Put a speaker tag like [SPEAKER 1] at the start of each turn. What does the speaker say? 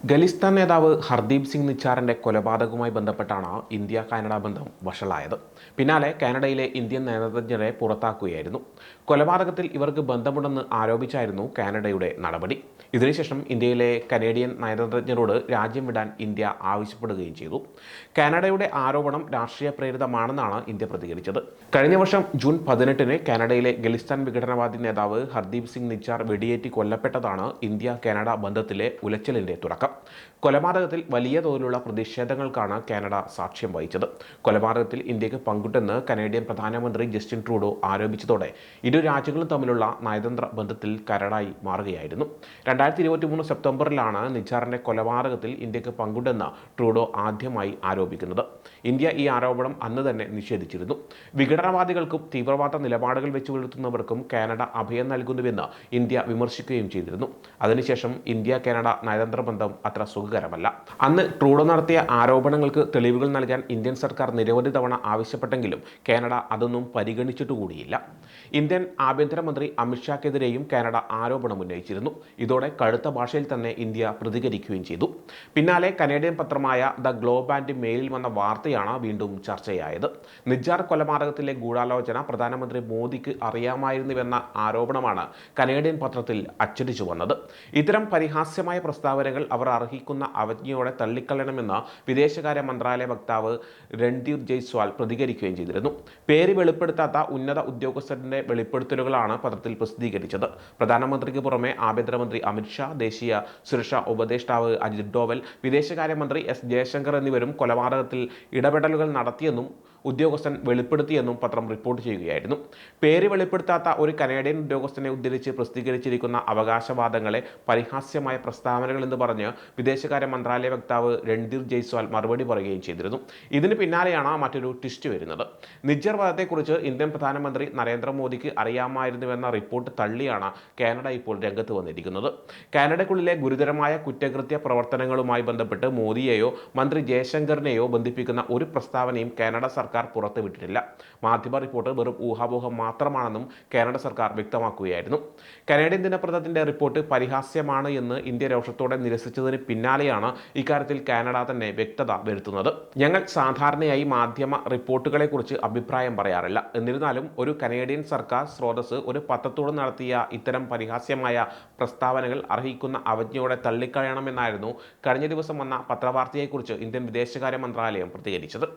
[SPEAKER 1] ഖലിസ്ഥാൻ നേതാവ് ഹർദീപ് സിംഗ് നിച്ചാറിന്റെ കൊലപാതകവുമായി ബന്ധപ്പെട്ടാണ് ഇന്ത്യ കാനഡ ബന്ധം വഷളായത്. പിന്നാലെ കാനഡയിലെ ഇന്ത്യൻ നയതന്ത്രജ്ഞരെ പുറത്താക്കുകയായിരുന്നു. കൊലപാതകത്തിൽ ഇവർക്ക് ബന്ധമുണ്ടെന്ന് ആരോപിച്ചായിരുന്നു കാനഡയുടെ നടപടി. ഇതിനുശേഷം ഇന്ത്യയിലെ കനേഡിയൻ നയതന്ത്രജ്ഞരോട് രാജ്യം വിടാൻ ഇന്ത്യ ആവശ്യപ്പെടുകയും ചെയ്തു. കാനഡയുടെ ആരോപണം രാഷ്ട്രീയ പ്രേരിതമാണെന്നാണ് ഇന്ത്യ പ്രതികരിച്ചത്. കഴിഞ്ഞ വർഷം ജൂൺ 18-ന് കാനഡയിലെ ഖലിസ്ഥാൻ വിഘടനവാദി നേതാവ് ഹർദീപ് സിംഗ് നിച്ചാർ വെടിയേറ്റ് കൊല്ലപ്പെട്ടതാണ് ഇന്ത്യ കാനഡ ബന്ധത്തിലെ ഉലച്ചിലിന്റെ തുടക്കം. കൊലപാതകത്തിൽ വലിയ തോതിലുള്ള പ്രതിഷേധങ്ങൾക്കാണ് കാനഡ സാക്ഷ്യം വഹിച്ചത്. കൊലപാതകത്തിൽ ഇന്ത്യക്ക് പങ്കുണ്ടെന്ന് കനേഡിയൻ പ്രധാനമന്ത്രി ജസ്റ്റിൻ ട്രൂഡോ ആരോപിച്ചതോടെ ഇരു രാജ്യങ്ങളും തമ്മിലുള്ള നയതന്ത്ര ബന്ധത്തിൽ കരടായി മാറുകയായിരുന്നു. 2023 സെപ്റ്റംബറിലാണ് നിച്ചാറിന്റെ കൊലപാതകത്തിൽ ഇന്ത്യക്ക് പങ്കുണ്ടെന്ന് ട്രൂഡോ ആദ്യമായി ആരോപിക്കുന്നത്. ഇന്ത്യ ഈ ആരോപണം അന്ന് തന്നെ നിഷേധിച്ചിരുന്നു. വിഘടനവാദികൾക്കും തീവ്രവാദ നിലപാടുകൾ വെച്ചു പുലർത്തുന്നവർക്കും കാനഡ അഭയം നൽകുന്നുവെന്ന് ഇന്ത്യ വിമർശിക്കുകയും ചെയ്തിരുന്നു. അതിനുശേഷം ഇന്ത്യ കാനഡ നയതന്ത്ര ബന്ധം അത്ര സുഖകരമല്ല. അന്ന് ട്രൂഡോ നടത്തിയ ആരോപണങ്ങൾക്ക് തെളിവുകൾ നൽകാൻ ഇന്ത്യൻ സർക്കാർ നിരവധി തവണ ആവശ്യപ്പെട്ടെങ്കിലും കാനഡ അതൊന്നും പരിഗണിച്ചിട്ടുകൂടിയില്ല. ഇന്ത്യൻ ആഭ്യന്തരമന്ത്രി അമിത്ഷാക്കെതിരെയും കാനഡ ആരോപണം ഉന്നയിച്ചിരുന്നു. ഇതോടെ കടുത്ത ഭാഷയിൽ തന്നെ ഇന്ത്യ പ്രതികരിക്കുകയും ചെയ്തു. പിന്നാലെ കനേഡിയൻ പത്രമായ ദ ഗ്ലോബ് ആൻഡ് മെയിലിൽ വന്ന വാർത്തയാണ് വീണ്ടും ചർച്ചയായത്. നിജാർ കൊലപാതകത്തിലെ ഗൂഢാലോചന പ്രധാനമന്ത്രി മോദിക്ക് അറിയാമായിരുന്നുവെന്ന ആരോപണമാണ് കനേഡിയൻ പത്രത്തിൽ അച്ചടിച്ചു വന്നത്. ഇത്തരം പരിഹാസ്യമായ പ്രസ്താവനകൾ അവർ അർഹിക്കുന്ന അവജ്ഞയോടെ തള്ളിക്കളയണമെന്ന് വിദേശകാര്യ മന്ത്രാലയ വക്താവ് രൺധീർ ജയ്സ്വാൾ പ്രതികരിക്കുകയും ചെയ്തിരുന്നു. പേര് വെളിപ്പെടുത്താത്ത ഉന്നത ഉദ്യോഗസ്ഥരുടെ വെളിപ്പെടുത്തലുകളാണ് പത്രത്തിൽ പ്രസിദ്ധീകരിച്ചത്. പ്രധാനമന്ത്രിക്ക് പുറമെ ആഭ്യന്തരമന്ത്രി അമിത്ഷാ, ദേശീയ സുരക്ഷാ ഉപദേഷ്ടാവ് അജിത് ഡോവൽ, വിദേശകാര്യമന്ത്രി എസ് ജയശങ്കർ എന്നിവരും കൊലപാതകത്തിൽ ഇടപെടലുകൾ നടത്തിയെന്നും ഉദ്യോഗസ്ഥൻ വെളിപ്പെടുത്തിയെന്നും പത്രം റിപ്പോർട്ട് ചെയ്യുകയായിരുന്നു. പേര് വെളിപ്പെടുത്താത്ത ഒരു കനേഡിയൻ ഉദ്യോഗസ്ഥനെ ഉദ്ധരിച്ച് പ്രസിദ്ധീകരിച്ചിരിക്കുന്ന അവകാശവാദങ്ങളെ പരിഹാസ്യമായ പ്രസ്താവനകൾ എന്ന് പറഞ്ഞ് വിദേശകാര്യ മന്ത്രാലയ വക്താവ് രൺധീർ ജയ്സ്വാൾ മറുപടി പറയുകയും ചെയ്തിരുന്നു. ഇതിന് പിന്നാലെയാണ് മറ്റൊരു ട്വിസ്റ്റ് വരുന്നത്. നിജ്ജർ വധത്തെക്കുറിച്ച് ഇന്ത്യൻ പ്രധാനമന്ത്രി നരേന്ദ്രമോദിക്ക് അറിയാമായിരുന്നുവെന്ന റിപ്പോർട്ട് തള്ളിയാണ് കാനഡ ഇപ്പോൾ രംഗത്ത് വന്നിരിക്കുന്നത്. കാനഡയ്ക്കുള്ളിലെ ഗുരുതരമായ കുറ്റകൃത്യ പ്രവർത്തനങ്ങളുമായി ബന്ധപ്പെട്ട് മോദിയെയോ മന്ത്രി ജയശങ്കറിനെയോ ബന്ധിപ്പിക്കുന്ന ഒരു പ്രസ്താവനയും കാനഡ സർക്കാർ പുറത്തുവിട്ടിട്ടില്ല. മാധ്യമ റിപ്പോർട്ട് വെറും ഊഹാപോഹം മാത്രമാണെന്നും കാനഡ സർക്കാർ വ്യക്തമാക്കുകയായിരുന്നു. കനേഡിയൻ ദിനപത്രത്തിന്റെ റിപ്പോർട്ട് പരിഹാസ്യമാണ് എന്ന് ഇന്ത്യ രോഷത്തോടെ നിരസിച്ചതിന് പിന്നാലെയാണ് ഇക്കാര്യത്തിൽ കാനഡ തന്നെ വ്യക്തത വരുത്തുന്നത്. ഞങ്ങൾ സാധാരണയായി മാധ്യമ റിപ്പോർട്ടുകളെക്കുറിച്ച് അഭിപ്രായം പറയാറില്ല. എന്നിരുന്നാലും ഒരു കനേഡിയൻ സർക്കാർ സ്രോതസ് ഒരു പത്രത്തോട് നടത്തിയ ഇത്തരം പരിഹാസ്യമായ പ്രസ്താവനകൾ അർഹിക്കുന്ന അവജ്ഞയോടെ തള്ളിക്കളയണമെന്നായിരുന്നു കഴിഞ്ഞ ദിവസം വന്ന പത്രവാർത്തയെക്കുറിച്ച് ഇന്ത്യൻ വിദേശകാര്യ മന്ത്രാലയം പ്രതികരിച്ചത്.